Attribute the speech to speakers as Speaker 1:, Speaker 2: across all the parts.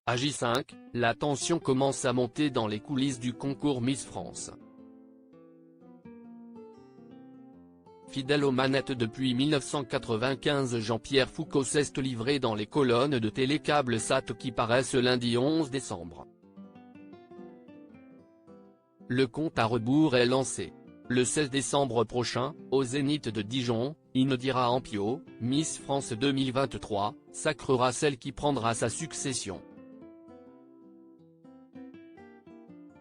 Speaker 1: À J5, la tension commence à monter dans les coulisses du concours Miss France. Fidèle aux manettes depuis 1995, Jean-Pierre Foucault s'est livré dans les colonnes de Télécable Sat qui paraissent lundi 11 décembre. Le compte à rebours est lancé. Le 16 décembre prochain, au Zénith de Dijon, Indira Ampio, Miss France 2023, sacrera celle qui prendra sa succession.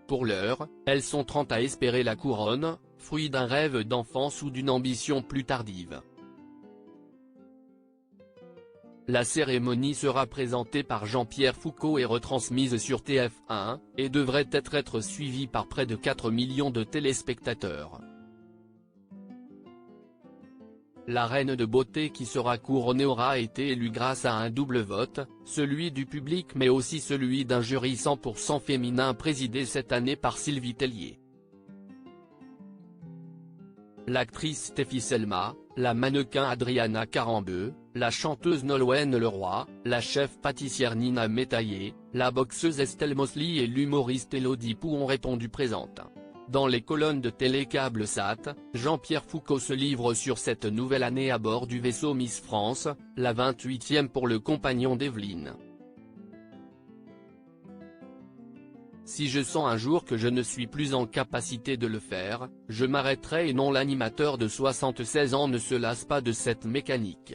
Speaker 1: Pour l'heure, elles sont 30 à espérer la couronne, fruit d'un rêve d'enfance ou d'une ambition plus tardive. La cérémonie sera présentée par Jean-Pierre Foucault et retransmise sur TF1, et devrait être suivie par près de 4 millions de téléspectateurs. La reine de beauté qui sera couronnée aura été élue grâce à un double vote, celui du public mais aussi celui d'un jury 100% féminin présidé cette année par Sylvie Tellier. L'actrice Stéphie Selma, la mannequin Adriana Carambeu, la chanteuse Nolwenn Leroy, la chef pâtissière Nina Métaillé, la boxeuse Estelle Mosley et l'humoriste Élodie Pou ont répondu présentes. Dans les colonnes de Télécable Sat, Jean-Pierre Foucault se livre sur cette nouvelle année à bord du vaisseau Miss France, la 28e pour le compagnon d'Evelyne. Si je sens un jour que je ne suis plus en capacité de le faire, je m'arrêterai et non l'animateur de 76 ans ne se lasse pas de cette mécanique.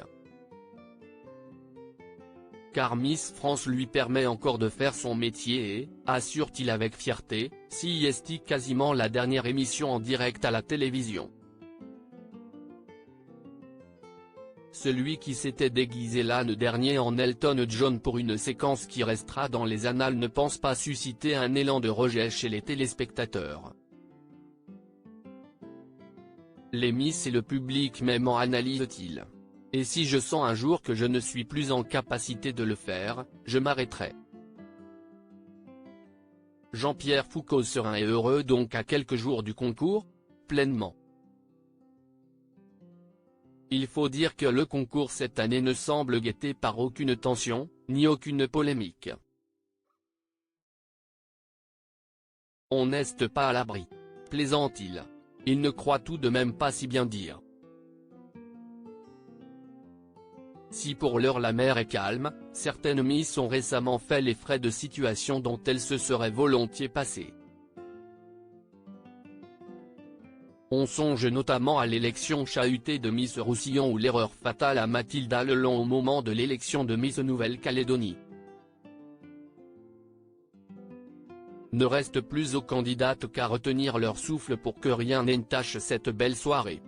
Speaker 1: Car Miss France lui permet encore de faire son métier et, assure-t-il avec fierté, si est quasiment la dernière émission en direct à la télévision. Celui qui s'était déguisé l'an dernier en Elton John pour une séquence qui restera dans les annales ne pense pas susciter un élan de rejet chez les téléspectateurs. Les Miss et le public même en analyse-t-il. Et si je sens un jour que je ne suis plus en capacité de le faire, je m'arrêterai. Jean-Pierre Foucault serein et heureux donc à quelques jours du concours ? Pleinement. Il faut dire que le concours cette année ne semble guetté par aucune tension, ni aucune polémique. On n'est pas à l'abri. Plaisante-t-il. Il ne croit tout de même pas si bien dire. Si pour l'heure la mer est calme, certaines Miss ont récemment fait les frais de situations dont elles se seraient volontiers passées. On songe notamment à l'élection chahutée de Miss Roussillon ou l'erreur fatale à Mathilda Lelong au moment de l'élection de Miss Nouvelle-Calédonie. Ne reste plus aux candidates qu'à retenir leur souffle pour que rien n'entache cette belle soirée.